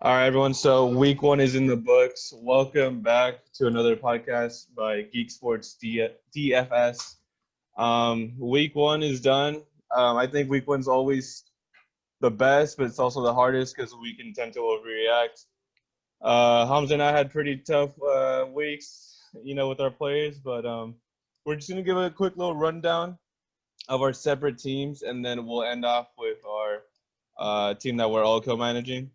All right, everyone. So week one is in the books. Welcome back to another podcast by GeekSports DFS. Week one is done. I think week one's always the best, but it's also the hardest because we can tend to overreact. Hamza and I had pretty tough weeks, with our players, but we're just gonna give a quick little rundown of our separate teams, and then we'll end off with our team that we're all co-managing.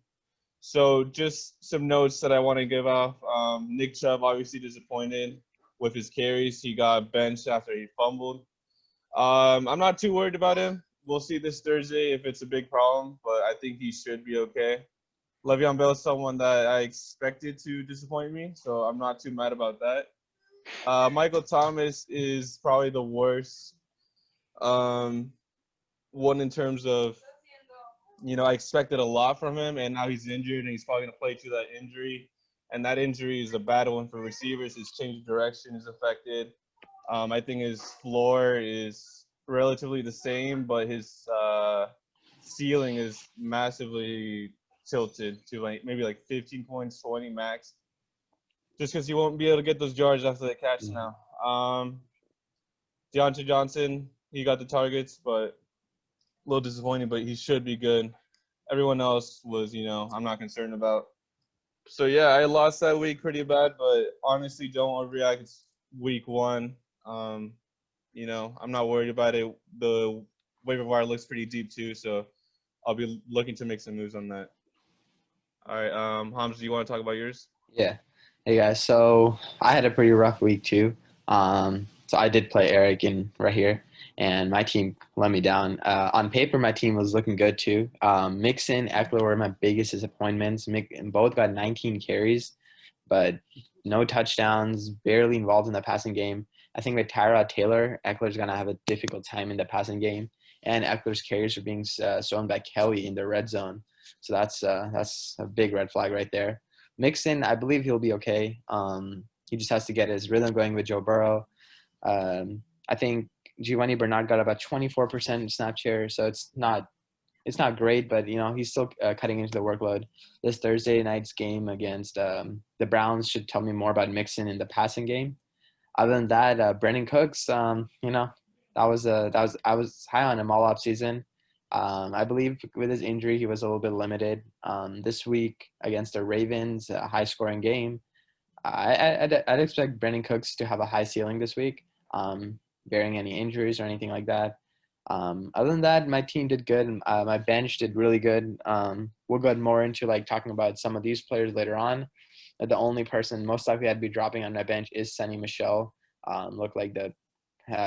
So just some notes that I want to give off. Nick Chubb obviously disappointed with his carries. He got benched after he fumbled. I'm not too worried about him. We'll see this Thursday if it's a big problem, but I think he should be okay. Le'Veon Bell is someone that I expected to disappoint me, so I'm not too mad about that. Michael Thomas is probably the worst one in terms of I expected a lot from him, and now he's injured, and he's probably going to play through that injury. And that injury is a bad one for receivers. His change of direction is affected. I think his floor is relatively the same, but his ceiling is massively tilted to maybe 15 points, 20 max, just because he won't be able to get those yards after the catch now. Deontay Johnson, he got the targets, but a little disappointing, but he should be good. Everyone else was, I'm not concerned about. So, yeah, I lost that week pretty bad, but honestly, don't overreact. It's week one. I'm not worried about it. The waiver wire looks pretty deep, too, so I'll be looking to make some moves on that. All right, Hamza, do you want to talk about yours? Yeah. Hey, guys. So I had a pretty rough week, too. So I did play Eric in right here, and my team let me down. On paper, my team was looking good, too. Mixon, Eckler were my biggest disappointments. Both got 19 carries, but no touchdowns, barely involved in the passing game. I think with Tyrod Taylor, Eckler's going to have a difficult time in the passing game, and Eckler's carries are being thrown by Kelly in the red zone. So that's a big red flag right there. Mixon, I believe he'll be okay. He just has to get his rhythm going with Joe Burrow. I think Giovanni Bernard got about 24% snap share, so it's not great, but he's still cutting into the workload. This Thursday night's game against the Browns should tell me more about Mixon in the passing game. Other than that, Brandon Cooks, I was high on him all off season. I believe with his injury, he was a little bit limited. This week against the Ravens, a high-scoring game, I'd expect Brandon Cooks to have a high ceiling this week, bearing any injuries or anything like that. Other than that, my team did good. My bench did really good. We'll go more into talking about some of these players later on. The only person most likely I'd be dropping on my bench is Sonny Michel. Looked like the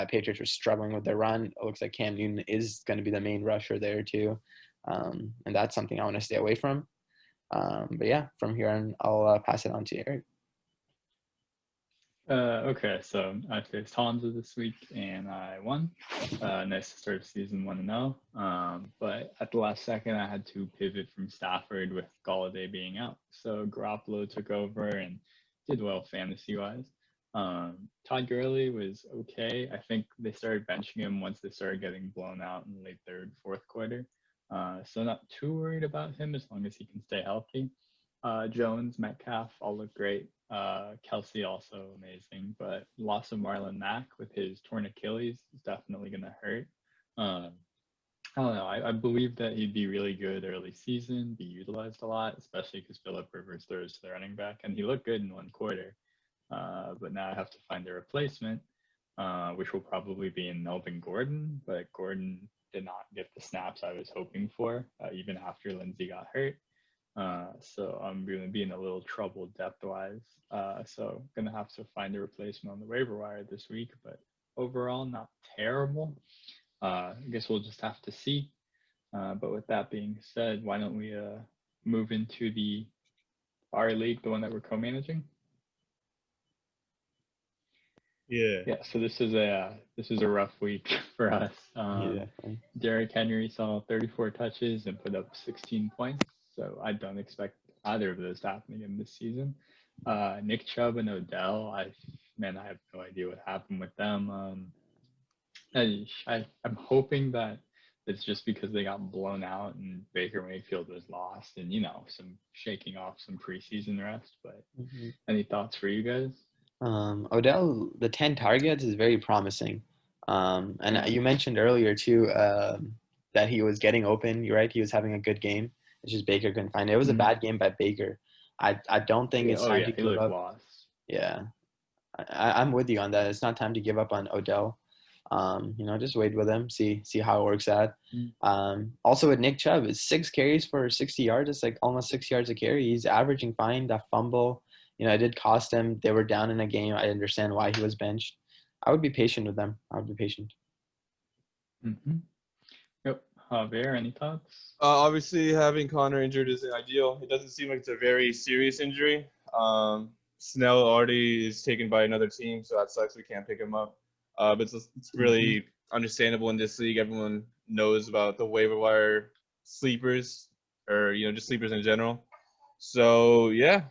Patriots were struggling with their run. It looks like Cam Newton is going to be the main rusher there too. And that's something I want to stay away from. But yeah, from here on, I'll pass it on to Eric. Okay, so I faced Hamza this week and I won. Nice to start season 1-0. But at the last second, I had to pivot from Stafford with Galladay being out. So Garoppolo took over and did well fantasy-wise. Todd Gurley was okay. I think they started benching him once they started getting blown out in the late third, fourth quarter. So not too worried about him as long as he can stay healthy. Jones, Metcalf all look great. Kelsey also amazing, but loss of Marlon Mack with his torn Achilles is definitely going to hurt. I don't know. I believe that he'd be really good early season, be utilized a lot, especially because Phillip Rivers throws to the running back, and he looked good in one quarter. But now I have to find a replacement, which will probably be in Melvin Gordon, but Gordon did not get the snaps I was hoping for, even after Lindsey got hurt. So I'm going to be in a little trouble depth-wise. So going to have to find a replacement on the waiver wire this week, but overall not terrible. I guess we'll just have to see. But with that being said, why don't we move into our league, the one that we're co-managing? Yeah. So this is a rough week for us. Derrick Henry saw 34 touches and put up 16 points. So I don't expect either of those to happen again this season. Nick Chubb and Odell, I have no idea what happened with them. I'm hoping that it's just because they got blown out and Baker Mayfield was lost and, some shaking off some preseason rest. But any thoughts for you guys? Odell, the 10 targets is very promising. And Yeah. you mentioned earlier too that he was getting open. You're right. He was having a good game. It's just Baker couldn't find it. It was a bad game by Baker. I don't think it's time to he give looked up. lost. Yeah, I'm with you on that. It's not time to give up on Odell. Just wait with him, see how it works out. Also with Nick Chubb, it's 6 carries for 60 yards. It's like almost 6 yards a carry. He's averaging fine. That fumble, it did cost him. They were down in a game. I understand why he was benched. I would be patient with them. I would be patient. Yep. Javier, any thoughts? Obviously, having Connor injured isn't ideal. It doesn't seem like it's a very serious injury. Snell already is taken by another team, so that sucks. We can't pick him up. But it's really understandable in this league. Everyone knows about the waiver wire sleepers, or just sleepers in general. So yeah.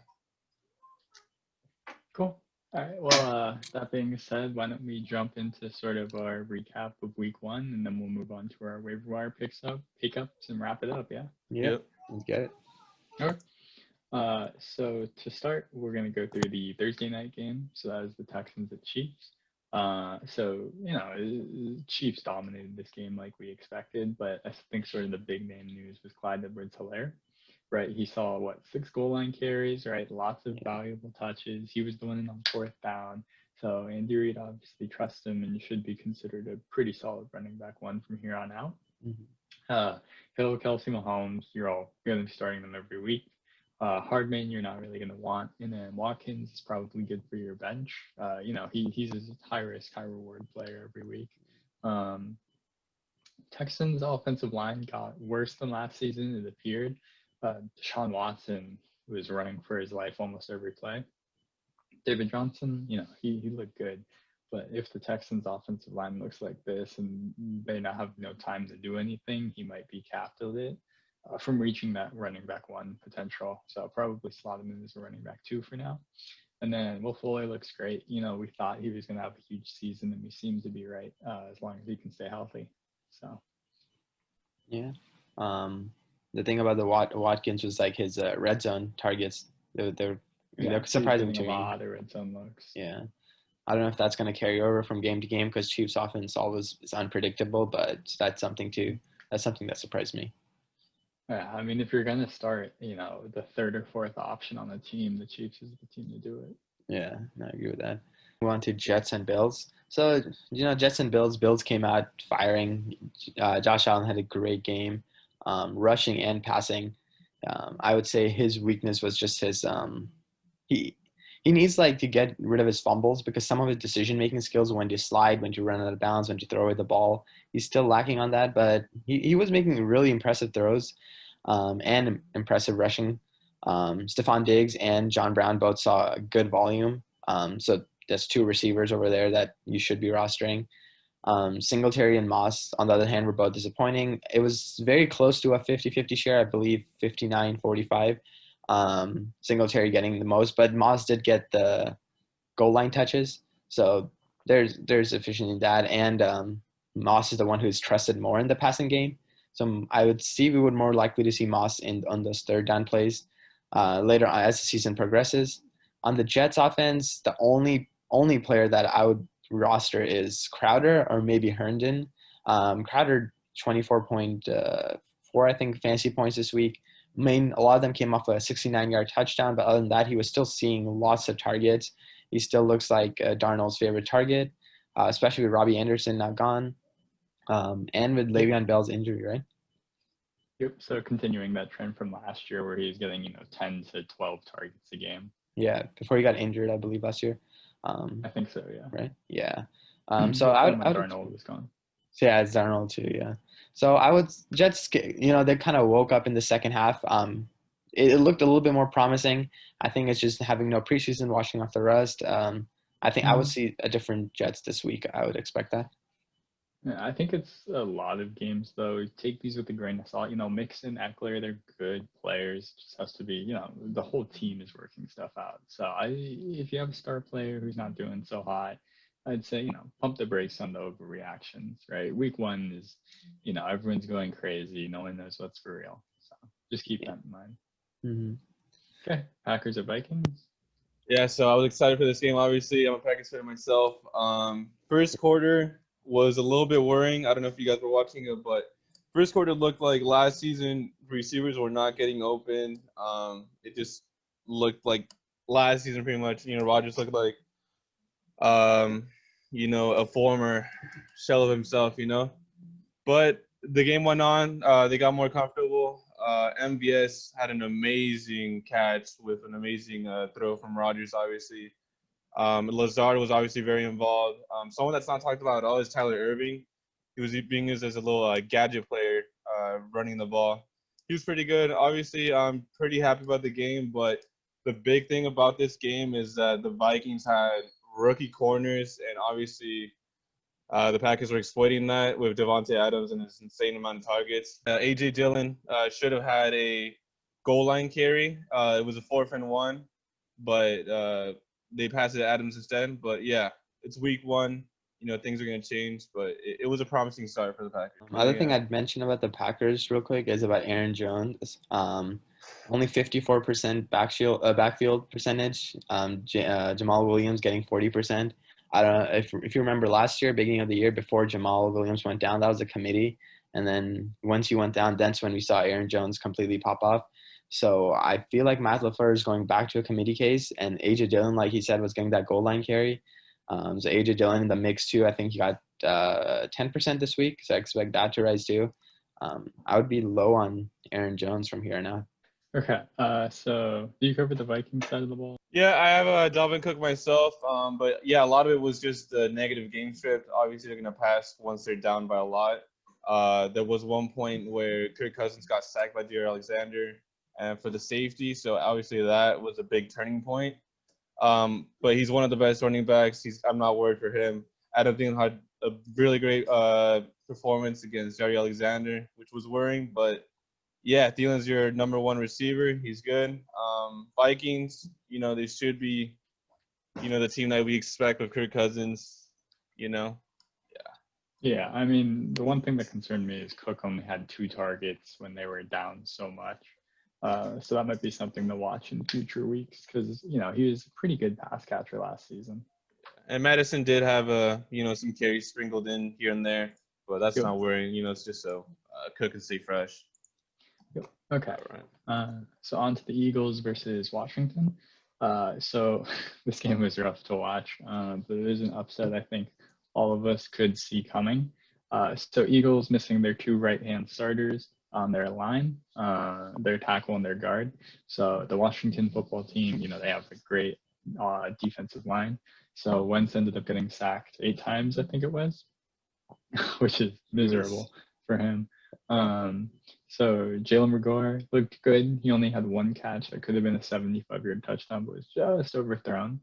Cool. All right. Well, that being said, why don't we jump into sort of our recap of week 1, and then we'll move on to our waiver wire pickups, and wrap it up. Yeah. Yep. Let's get it. All right. So to start, we're going to go through the Thursday night game. So that is the Texans at Chiefs. Chiefs dominated this game like we expected, but I think sort of the big name news was Clyde Edwards-Helaire. Right, he saw 6 goal line carries, right? Lots of valuable touches. He was the one on 4th down. So Andy Reid obviously trusts him and should be considered a pretty solid running back 1 from here on out. Hill, Kelsey, Mahomes, you're all going to be starting them every week. Hardman, you're not really going to want. And then Watkins is probably good for your bench. He's a high risk, high reward player every week. Texans offensive line got worse than last season, it appeared. Deshaun Watson was running for his life almost every play. David Johnson, he looked good. But if the Texans offensive line looks like this and they now have no time to do anything, he might be capped a bit from reaching that running back 1 potential. So probably slot him in as a running back 2 for now. And then Will Fuller looks great. We thought he was going to have a huge season, and he seems to be right as long as he can stay healthy. So. Yeah. The thing about the Watkins was like his red zone targets. They're surprising to me. A lot of red zone looks. Yeah. I don't know if that's going to carry over from game to game because Chiefs offense always is unpredictable, but that's something that surprised me. Yeah, I mean, if you're going to start, the 3rd or 4th option on the team, the Chiefs is the team to do it. Yeah, I agree with that. Move on to Jets and Bills. So, Jets and Bills. Bills came out firing. Josh Allen had a great game, rushing and passing. I would say his weakness was just his he needs to get rid of his fumbles because some of his decision-making skills, when to slide, when to run out of bounds, when to throw away the ball, he's still lacking on that. But he was making really impressive throws and impressive rushing. Stephon Diggs and John Brown both saw good volume. So there's 2 receivers over there that you should be rostering. Singletary and Moss, on the other hand, were both disappointing. It was very close to a 50-50 share, I believe 59-45. Singletary getting the most, but Moss did get the goal line touches. So there's efficiency in that. And Moss is the one who's trusted more in the passing game. So I would see we would more likely to see Moss on those 3rd down plays later on as the season progresses. On the Jets offense, the only player that I would roster is Crowder or maybe Herndon. Crowder 24.4 I think fantasy points this week. A lot of them came off a 69-yard touchdown, but other than that, he was still seeing lots of targets. He still looks like Darnold's favorite target, especially with Robbie Anderson now gone, and with Le'Veon Bell's injury, right? Yep. So continuing that trend from last year, where he was getting 10 to 12 targets a game. Yeah, before he got injured, I believe last year. I think so. Yeah. Right. Yeah. So I would. Darnold was gone. Yeah, it's Darnold too. Yeah. So I would Jets. They kind of woke up in the second half. It looked a little bit more promising. I think it's just having no preseason, washing off the rust. I think I would see a different Jets this week. I would expect that. Yeah, I think it's a lot of games though. Take these with a grain of salt. Mixon, Eckler, they're good players. It just has to be, the whole team is working stuff out. So if you have a star player who's not doing so hot, I'd say, pump the brakes on the overreactions, right? Week 1 is, everyone's going crazy. No one knows what's for real. So just keep that in mind. Mm-hmm. Okay, Packers or Vikings? Yeah, so I was excited for this game. Obviously, I'm a Packers fan myself. First quarter was a little bit worrying. I don't know if you guys were watching it, but first quarter looked like last season receivers were not getting open. It just looked like last season pretty much. Rodgers looked like a former shell of himself. But the game went on. They got more comfortable. MVS had an amazing catch with an amazing throw from Rodgers, obviously. Lazard was obviously very involved. Someone that's not talked about at all is Tyler Irving. He was being used as a little gadget player running the ball. He was pretty good. Obviously, I'm pretty happy about the game, but the big thing about this game is that the Vikings had rookie corners, and obviously the Packers were exploiting that with Devontae Adams and his insane amount of targets. A.J. Dillon should have had a goal line carry. It was a 4th and 1, but they passed it to Adams instead. But yeah, it's week 1. Things are going to change, but it was a promising start for the Packers. Other thing I'd mention about the Packers real quick is about Aaron Jones. Only 54% backfield percentage. Jamal Williams getting 40%. I don't know if you remember last year, beginning of the year, before Jamal Williams went down, that was a committee. And then once he went down, that's when we saw Aaron Jones completely pop off. So I feel like Matt LaFleur is going back to a committee case, and A.J. Dillon, like he said, was getting that goal line carry. So A.J. Dillon in the mix too. I think he got 10% this week, so I expect that to rise too. I would be low on Aaron Jones from here on out. Okay, so do you cover the Vikings side of the ball? Yeah, I have Dalvin Cook myself, but yeah, a lot of it was just the negative game script. Obviously, they're going to pass once they're down by a lot. There was one point where Kirk Cousins got sacked by Jaire Alexander and for the safety, so obviously that was a big turning point. But he's one of the best running backs. I'm not worried for him. Adam Thielen had a really great performance against Jaire Alexander, which was worrying, but yeah, Thielen's your number 1 receiver. He's good. Vikings, they should be, the team that we expect with Kirk Cousins, Yeah, I mean, the one thing that concerned me is Cook only had 2 targets when they were down so much. So that might be something to watch in future weeks because, he was a pretty good pass catcher last season. And Madison did have some carries sprinkled in here and there, but that's not worrying. It's just so Cook can stay fresh. Yep. Okay. So on to the Eagles versus Washington. So this game was rough to watch, but there's an upset I think all of us could see coming. So Eagles missing their 2 right-hand starters on their line, their tackle and their guard. So the Washington football team, they have a great defensive line. So Wentz ended up getting sacked 8 times, I think it was, which is miserable for him. So Jalen Reagor looked good. He only had 1 catch that could have been a 75-yard touchdown, but was just overthrown.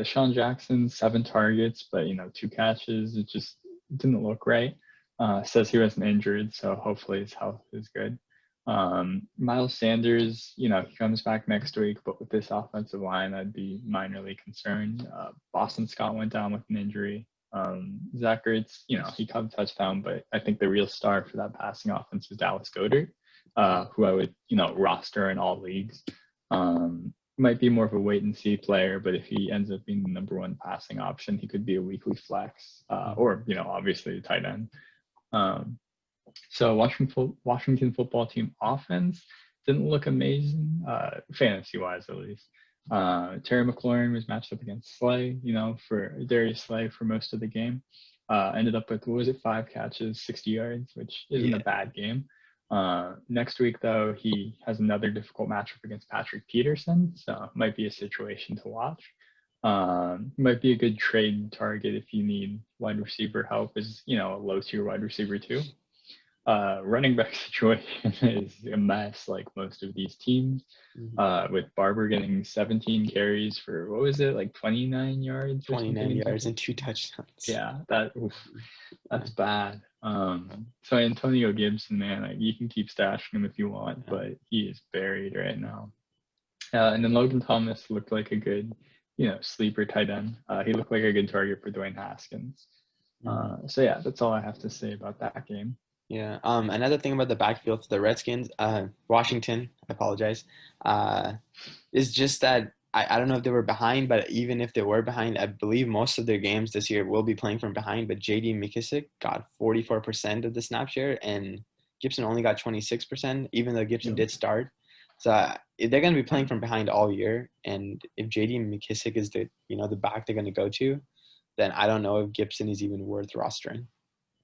Sean Jackson, 7 targets, but 2 catches. It just didn't look right. Says he wasn't injured, so hopefully his health is good. Miles Sanders, he comes back next week, but with this offensive line, I'd be minorly concerned. Boston Scott went down with an injury. Zach Ertz, he caught a touchdown, but I think the real star for that passing offense is Dallas Goedert, who I would, roster in all leagues. Might be more of a wait and see player, but if he ends up being the number 1 passing option, he could be a weekly flex, or, obviously a tight end. So Washington football team offense didn't look amazing, fantasy-wise at least. Terry McLaurin was matched up against Slay, for Darius Slay for most of the game. Ended up with, 5 catches, 60 yards, which isn't a bad game. Next week, though, he has another difficult matchup against Patrick Peterson, so it might be a situation to watch. Might be a good trade target if you need wide receiver help as, a low-tier wide receiver too. Running back situation is a mess like most of these teams, with Barber getting 17 carries for, 29 yards? 29 yards and 2 touchdowns. Yeah, that's bad. So Antonio Gibson, man, you can keep stashing him if you want, but he is buried right now. And then Logan Thomas looked like a good sleeper tight end. He looked like a good target for Dwayne Haskins. So yeah, that's all I have to say about that game. Yeah. Another thing about the backfield for the Redskins, Washington, I apologize, is just that I don't know if they were behind, but even if they were behind, I believe most of their games this year will be playing from behind. But J.D. McKissick got 44% of the snap share, and Gibson only got 26%, even though Gibson did start. So they're going to be playing from behind all year. And if J.D. McKissick is the back they're going to go to, then I don't know if Gibson is even worth rostering.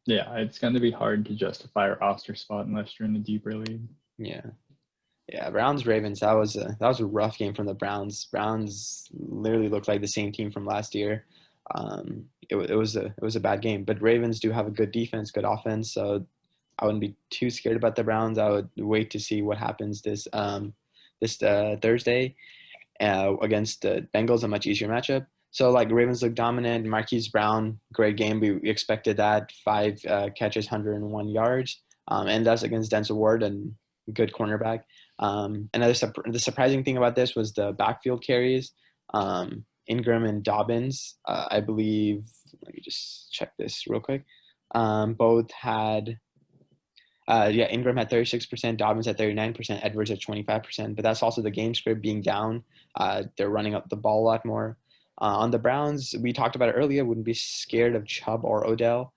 Yeah, it's going to be hard to justify a roster spot unless you're in the deeper league. Yeah. Yeah, Browns Ravens. That was a rough game from the Browns. Browns literally looked like the same team from last year. It was a bad game, but Ravens do have a good defense, good offense. So I wouldn't be too scared about the Browns. I would wait to see what happens this Thursday against the Bengals, a much easier matchup. So like Ravens look dominant. Marquise Brown, great game. We expected that. 5 catches, 101 yards, and that's against Denzel Ward, and good cornerback. The surprising thing about this was the backfield carries. Ingram and Dobbins, I believe. Let me just check this real quick. Both had. Ingram had 36%, Dobbins at 39%, Edwards at 25%. But that's also the game script being down. They're running up the ball a lot more. On the Browns, we talked about it earlier, wouldn't be scared of Chubb or Odell.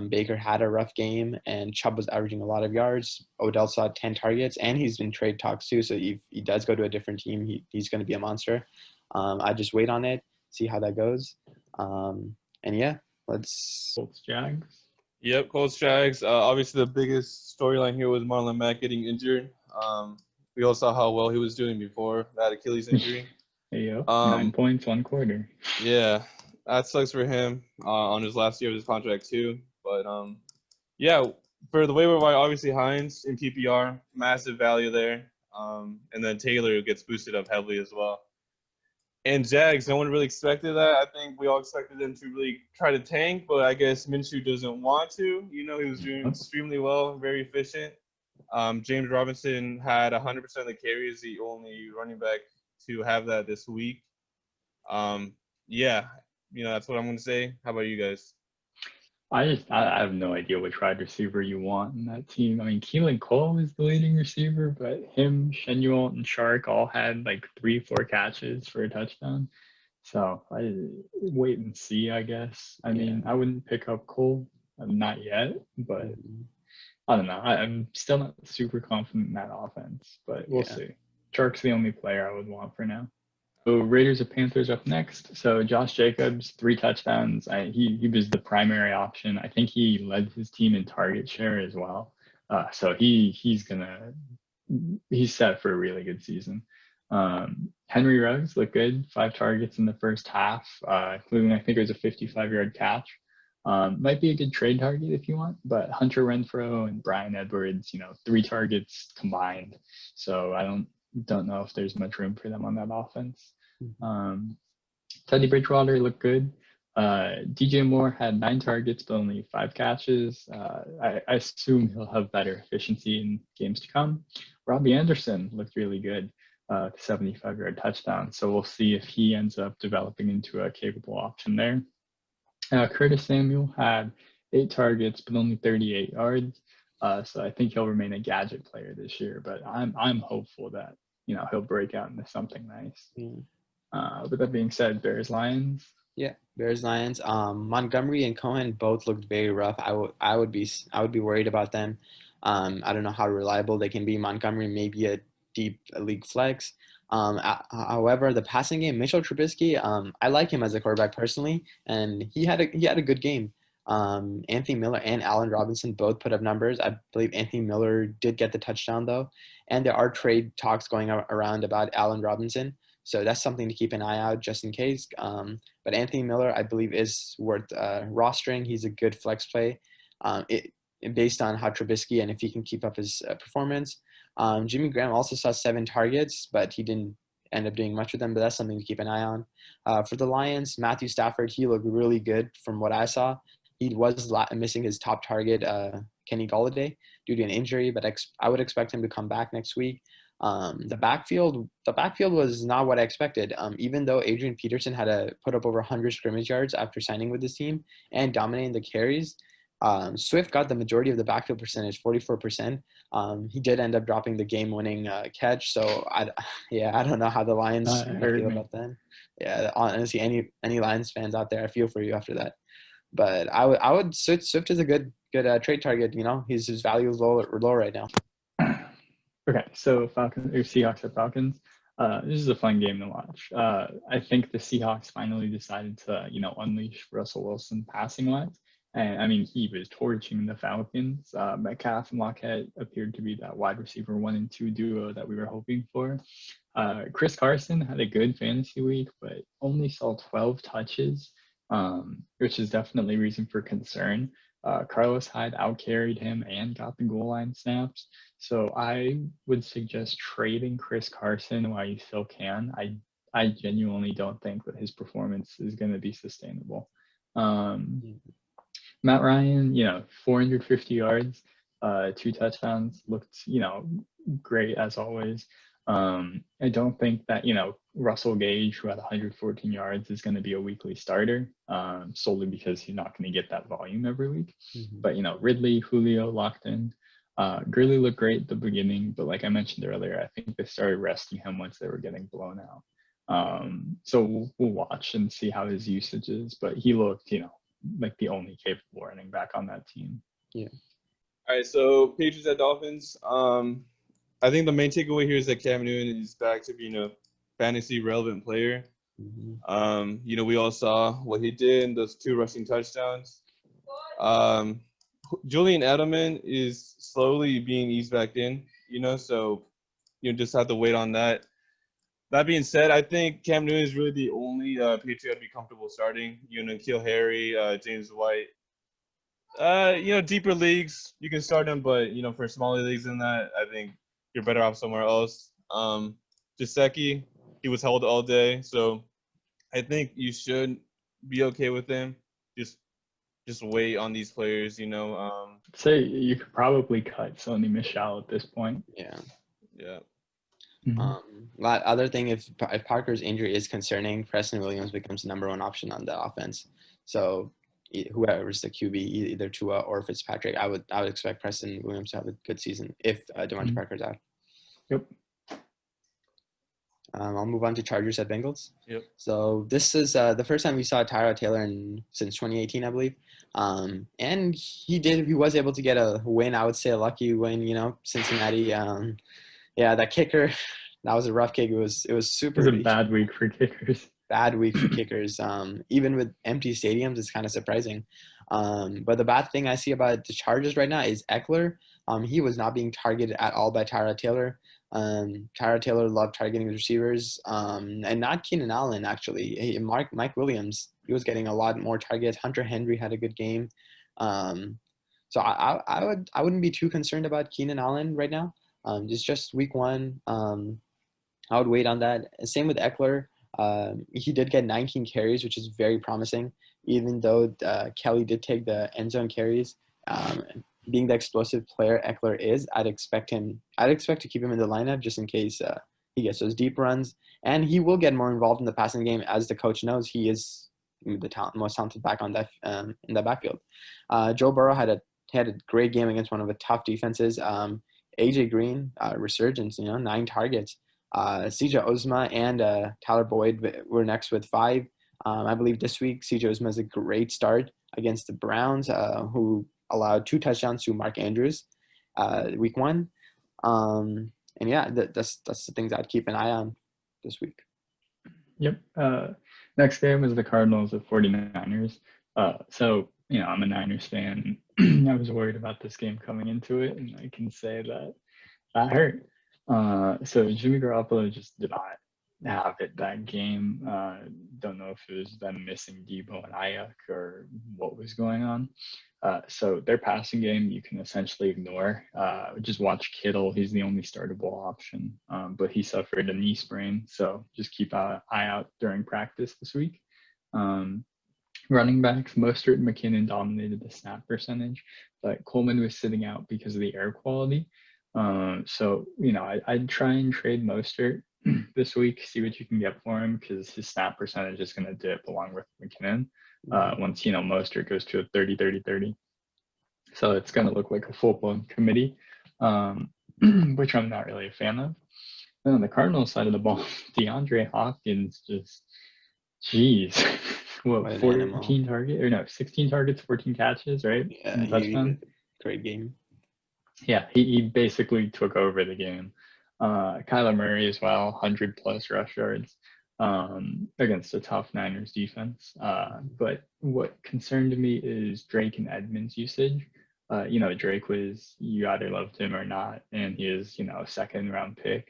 Baker had a rough game, and Chubb was averaging a lot of yards. Odell saw 10 targets, and he's in trade talks too. So if he does go to a different team, he's going to be a monster. I just wait on it, see how that goes. Let's. Colts Jags. Yep, Colts Jags. Obviously, the biggest storyline here was Marlon Mack getting injured. We all saw how well he was doing before that Achilles injury. Hey, 9 points, 1 quarter. Yeah, that sucks for him on his last year of his contract too. But for the waiver wire, obviously Hines in PPR, massive value there. And then Taylor gets boosted up heavily as well. And Jags, no one really expected that. I think we all expected them to really try to tank, but I guess Minshew doesn't want to. He was doing extremely well, very efficient. James Robinson had 100% of the carries, the only running back to have that this week. That's what I'm going to say. How about you guys? I have no idea which wide receiver you want in that team. I mean, Keelan Cole is the leading receiver, but him, Shenuel, and Shark all had like 3-4 catches for a touchdown. So I wait and see, I guess. I mean, I wouldn't pick up Cole, not yet, but I don't know. I'm still not super confident in that offense, but we'll see. Shark's the only player I would want for now. So Raiders and Panthers up next. So Josh Jacobs, 3 touchdowns. He was the primary option. I think he led his team in target share as well. So he's set for a really good season. Henry Ruggs looked good, 5 targets in the first half, including I think it was a 55-yard catch. Might be a good trade target if you want, but Hunter Renfrow and Bryan Edwards, 3 targets combined. So I don't know if there's much room for them on that offense. Teddy Bridgewater looked good. DJ Moore had 9 targets, but only 5 catches. I assume he'll have better efficiency in games to come. Robbie Anderson looked really good, 75-yard touchdown. So we'll see if he ends up developing into a capable option there. Curtis Samuel had 8 targets, but only 38 yards. So I think he'll remain a gadget player this year, but I'm hopeful that, he'll break out into something nice. With that being said, Bears-Lions. Yeah, Bears-Lions. Montgomery and Cohen both looked very rough. I would be worried about them. I don't know how reliable they can be. Montgomery may be a deep league flex. However, the passing game, Mitchell Trubisky, I like him as a quarterback personally, and he had a good game. Anthony Miller and Allen Robinson both put up numbers. I believe Anthony Miller did get the touchdown though, and there are trade talks going around about Allen Robinson. So that's something to keep an eye out just in case. But Anthony Miller, I believe, is worth rostering. He's a good flex play based on how Trubisky and if he can keep up his performance. Jimmy Graham also saw 7 targets, but he didn't end up doing much with them. But that's something to keep an eye on. For the Lions, Matthew Stafford, he looked really good from what I saw. He was missing his top target, Kenny Golladay, due to an injury, but I would expect him to come back next week. The backfield was not what I expected. Even though Adrian Peterson had to put up over 100 scrimmage yards after signing with his team and dominating the carries, Swift got the majority of the backfield percentage, 44%. He did end up dropping the game-winning catch. So I don't know how the Lions feel about that. Yeah, honestly, any Lions fans out there, I feel for you after that. But I would Swift is a good trade target. His value is low right now. Okay, so Seahawks at Falcons. This is a fun game to watch. I think the Seahawks finally decided to, unleash Russell Wilson passing wise. And I mean, he was torching the Falcons. Metcalf and Lockett appeared to be that wide receiver 1 and 2 duo that we were hoping for. Chris Carson had a good fantasy week, but only saw 12 touches, which is definitely reason for concern. Carlos Hyde outcarried him and got the goal line snaps. So I would suggest trading Chris Carson while you still can. I genuinely don't think that his performance is going to be sustainable. Matt Ryan, 450 yards, 2 touchdowns, looked, great as always. I don't think that, Russell Gage, who had 114 yards, is going to be a weekly starter, solely because he's not going to get that volume every week. Mm-hmm. But, Ridley, Julio locked in. Gurley looked great at the beginning, but like I mentioned earlier, I think they started resting him once they were getting blown out. So we'll watch and see how his usage is, but he looked, like the only capable running back on that team. Yeah. All right, so Patriots at Dolphins. I think the main takeaway here is that Cam Newton is back to being a fantasy relevant player. Mm-hmm. We all saw what he did in those 2 rushing touchdowns. Julian Edelman is slowly being eased back in, so just have to wait on that. That being said, I think Cam Newton is really the only Patriot I'd be comfortable starting. N'Keal Harry, James White. Deeper leagues, you can start him, but, for smaller leagues than that, I think you're better off somewhere else. Gesicki, he was held all day, so I think you should be okay with him. Just wait on these players, Say you could probably cut Sony Michel at this point. Yeah. Mm-hmm. Other thing, if Parker's injury is concerning, Preston Williams becomes the number 1 option on the offense. So whoever's the QB, either Tua or Fitzpatrick, I would expect Preston Williams to have a good season if Devontae Parker's out. Yep. I'll move on to Chargers at Bengals. Yep. So this is the first time we saw Tyrod Taylor since 2018, I believe. And he was able to get a win. I would say a lucky win. Cincinnati. That kicker, that was a rough kick. It was super. It was a bad week for kickers. Bad week for kickers. Even with empty stadiums, it's kind of surprising. But the bad thing I see about the Chargers right now is Eckler. He was not being targeted at all by Tyrod Taylor. Tyrod Taylor loved targeting his receivers, and not Keenan Allen actually. Mike Williams, he was getting a lot more targets. Hunter Henry had a good game. So I wouldn't be too concerned about Keenan Allen right now. Just week 1. I would wait on that. Same with Eckler. He did get 19 carries, which is very promising, even though Kelly did take the end zone carries. Being the explosive player Eckler is, I'd expect to keep him in the lineup just in case he gets those deep runs. And he will get more involved in the passing game, as the coach knows. He is the most talented back on that in the backfield. Joe Burrow had a great game against one of the tough defenses. AJ Green, resurgence, 9 targets. CJ Uzomah and Tyler Boyd were next with 5. I believe this week CJ Uzomah has a great start against the Browns, who allowed 2 touchdowns to Mark Andrews week 1. And that's the things I'd keep an eye on this week. Yep. Next game is the Cardinals at 49ers. So, I'm a Niners fan. I was worried about this game coming into it, and I can say that hurt. So Jimmy Garoppolo just did not have it that game. Don't know if it was them missing Debo and Ayuk or what was going on. So their passing game you can essentially ignore. Just watch Kittle. He's the only startable option, but he suffered a knee sprain. So just keep an eye out during practice this week. Running backs, Mostert and McKinnon dominated the snap percentage, but Coleman was sitting out because of the air quality. So, I'd try and trade Mostert this week, see what you can get for him because his snap percentage is going to dip along with McKinnon once, Mostert goes to a 30-30-30. So it's going to look like a full-blown committee, which I'm not really a fan of. And on the Cardinals side of the ball, DeAndre Hopkins just, geez, What an animal. 16 targets, 14 catches, right? Yeah, And a touchdown. great game. Yeah, he basically took over the game. Kyler Murray as well, 100 plus rush yards against a tough Niners defense. But what concerned me is Drake and Edmonds' usage. Drake you either loved him or not, and he is, a second round pick.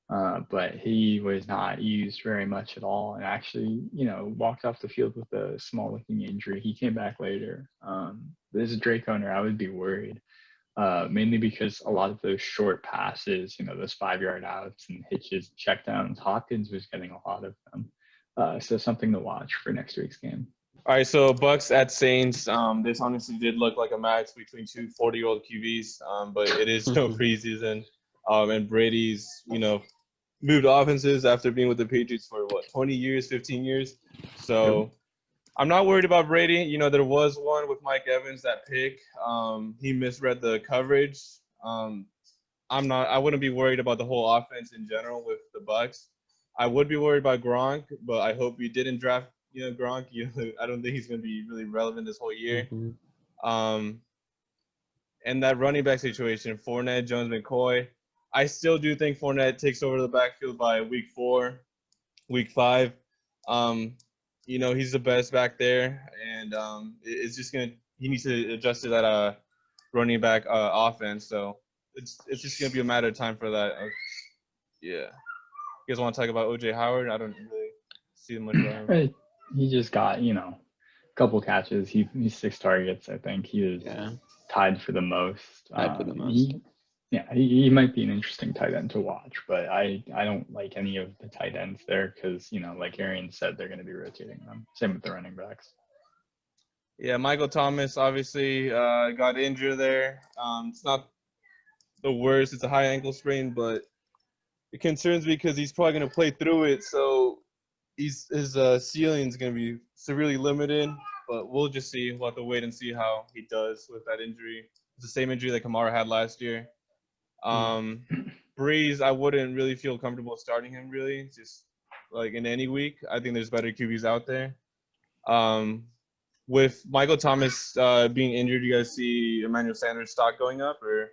But he was not used very much at all and actually, walked off the field with a small looking injury. He came back later. As a Drake owner, I would be worried. Mainly because a lot of those short passes, those 5-yard outs and hitches, checkdowns, Hopkins was getting a lot of them. So something to watch for next week's game. All right, so Bucks at Saints. This honestly did look like a match between two 40-year-old QBs, but it is no preseason. And Brady's, moved offenses after being with the Patriots for 20 years, 15 years. So I'm not worried about Brady. There was one with Mike Evans, that pick. He misread the coverage. I wouldn't be worried about the whole offense in general with the Bucks. I would be worried about Gronk, but I hope you didn't draft, Gronk. I don't think he's going to be really relevant this whole year. And that running back situation, Fournette, Jones, McCoy, I still do think Fournette takes over the backfield by week 4, week 5. He's the best back there, and it's just he needs to adjust to that running back offense. So it's just gonna be a matter of time for that. Yeah. You guys want to talk about OJ Howard? I don't really see much about him. He just got a couple catches. He's 6 targets. I think he is tied for the most. He might be an interesting tight end to watch, but I don't like any of the tight ends there because, like Arian said, they're going to be rotating them. Same with the running backs. Yeah, Michael Thomas obviously got injured there. It's not the worst. It's a high ankle sprain, but it concerns me because he's probably going to play through it. So his ceiling is going to be severely limited. But we'll just see. We'll have to wait and see how he does with that injury. It's the same injury that Kamara had last year. Breeze, I wouldn't really feel comfortable starting him really, just like in any week. I think there's better QBs out there. With Michael Thomas being injured, you guys see Emmanuel Sanders' stock going up, or?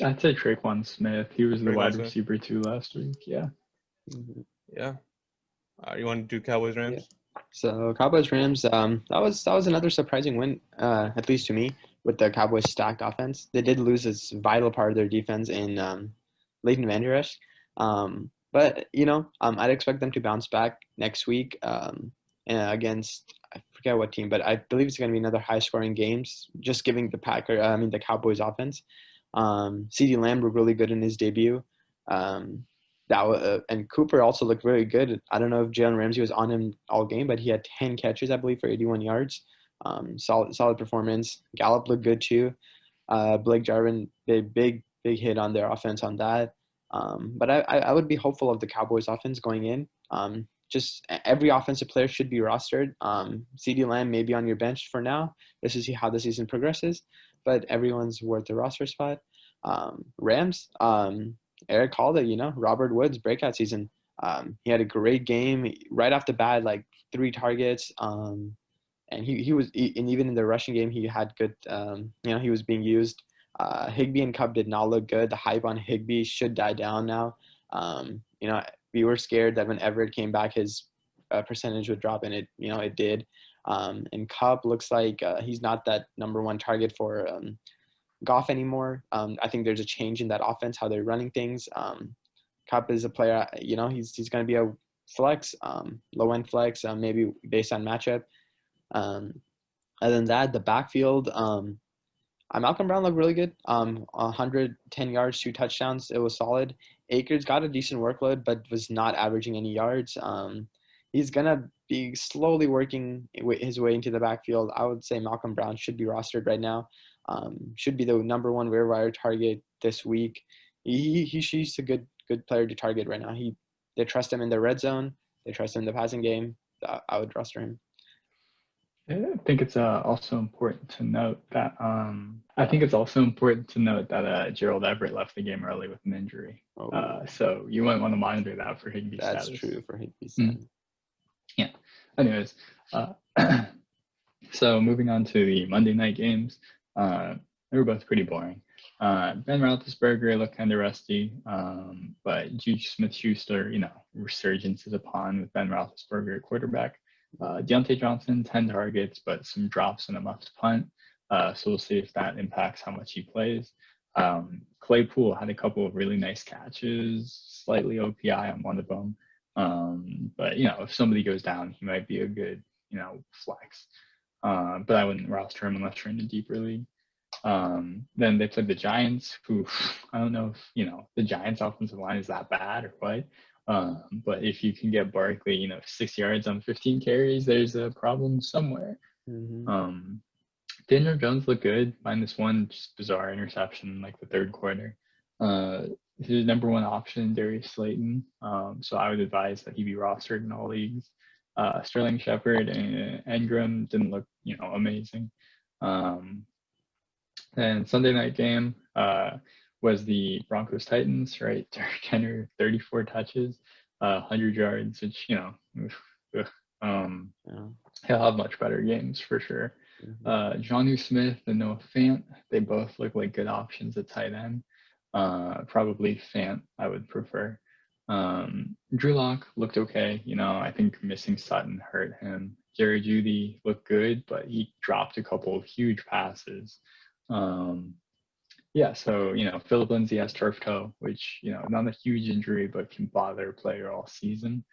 I'd say Traquan Smith. He was the wide receiver 2 last week. Yeah. Yeah. You want to do Cowboys Rams? Yeah. So Cowboys Rams, that was another surprising win, at least to me, with the Cowboys stacked offense. They did lose this vital part of their defense in Leighton Vander Esch. But I'd expect them to bounce back next week against, I forget what team, but I believe it's going to be another high-scoring games. Just giving the Cowboys offense. CeeDee Lamb looked really good in his debut. And Cooper also looked very good. I don't know if Jalen Ramsey was on him all game, but he had 10 catches, I believe, for 81 yards. Solid performance. Gallup looked good too. Blake Jarvin, big hit on their offense on that. But I would be hopeful of the Cowboys offense going in. Just every offensive player should be rostered. CeeDee Lamb may be on your bench for now, just to see how the season progresses. But everyone's worth the roster spot. Rams, Eric called it, Robert Woods breakout season. He had a great game right off the bat, like 3 targets. And he was, and even in the rushing game, he had good, he was being used. Higbee and Cup did not look good. The hype on Higbee should die down now. We were scared that when Everett came back, his percentage would drop, and it did. And Cup looks like he's not that number 1 target for Goff anymore. I think there's a change in that offense, how they're running things. Cup is a player, he's going to be a flex, low-end flex, maybe based on matchup. Other than that, the backfield, Malcolm Brown looked really good. 110 yards, 2 touchdowns. It was solid. Akers got a decent workload, but was not averaging any yards. He's going to be slowly working his way into the backfield. I would say Malcolm Brown should be rostered right now. Should be the number 1 waiver wire target this week. He's a good player to target right now. They trust him in the red zone. They trust him in the passing game. I would roster him. I think it's also important to note that Gerald Everett left the game early with an injury. Oh. So you might want to monitor that for Higbee's That's status. true for Higbee's. Yeah. Anyways, so moving on to the Monday night games, they were both pretty boring. Ben Roethlisberger looked kind of rusty, but Juju Smith-Schuster, resurgence is upon with Ben Roethlisberger at quarterback. Deontay Johnson, 10 targets, but some drops and a muffed punt. So we'll see if that impacts how much he plays. Claypool had a couple of really nice catches, slightly OPI on one of them. But if somebody goes down, he might be a good, flex. But I wouldn't roster him unless you're in a deeper league. Then they played the Giants, who I don't know if the Giants' offensive line is that bad or what. But if you can get Barkley, 6 yards on 15 carries, there's a problem somewhere. Mm-hmm. Daniel Jones looked good, -1 just bizarre interception in like the third quarter. His number one option, Darius Slayton. So I would advise that he be rostered in all leagues. Sterling Shepard and Engram didn't look, amazing. And Sunday night game was the Broncos Titans, right? Derrick Henry, 34 touches, 100 yards, which, he'll have much better games for sure. Mm-hmm. Jonnu Smith and Noah Fant, they both look like good options at tight end. Probably Fant, I would prefer. Drew Lock looked okay. I think missing Sutton hurt him. Jerry Jeudy looked good, but he dropped a couple of huge passes. So Philip Lindsay has turf toe, which not a huge injury, but can bother a player all season.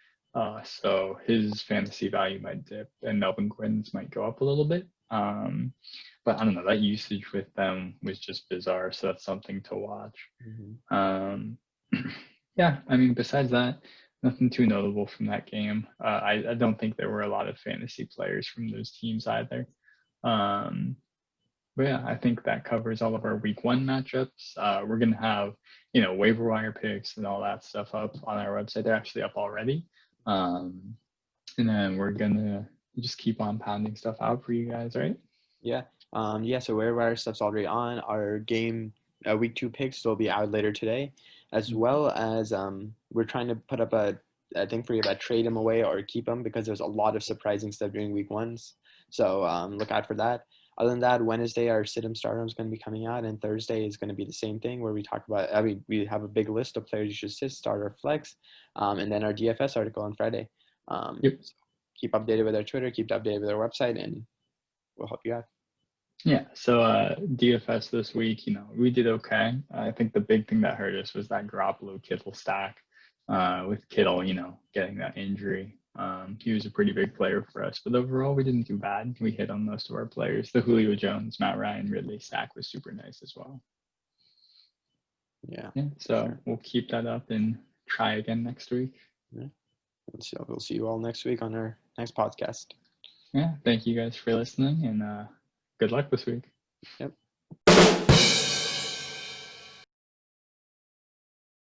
So his fantasy value might dip, and Melvin Gordon's might go up a little bit. But I don't know, that usage with them was just bizarre, so that's something to watch. Mm-hmm. Besides that, nothing too notable from that game. I don't think there were a lot of fantasy players from those teams either. But yeah, I think that covers all of our week 1 matchups. We're going to have, waiver wire picks and all that stuff up on our website. They're actually up already. And then we're going to just keep on pounding stuff out for you guys, right? Yeah. So waiver wire stuff's already on. Our game week 2 picks will be out later today, as well as we're trying to put up a thing for you about trade them away or keep them, because there's a lot of surprising stuff during week 1s. So look out for that. Other than that, Wednesday, our sit-em stardom is going to be coming out, and Thursday is going to be the same thing where we talk about, we have a big list of players you should sit, start, or flex, and then our DFS article on Friday. So keep updated with our Twitter, keep updated with our website, and we'll help you out. Yeah, so DFS this week, we did okay. I think the big thing that hurt us was that Garoppolo Kittle stack with Kittle, getting that injury. He was a pretty big player for us, but overall we didn't do bad. We hit on most of our players. The Julio Jones, Matt Ryan, Ridley stack was super nice as well. Yeah. So sure. We'll keep that up and try again next week. Yeah. We'll see you all next week on our next podcast. Yeah. Thank you guys for listening, and good luck this week. Yep.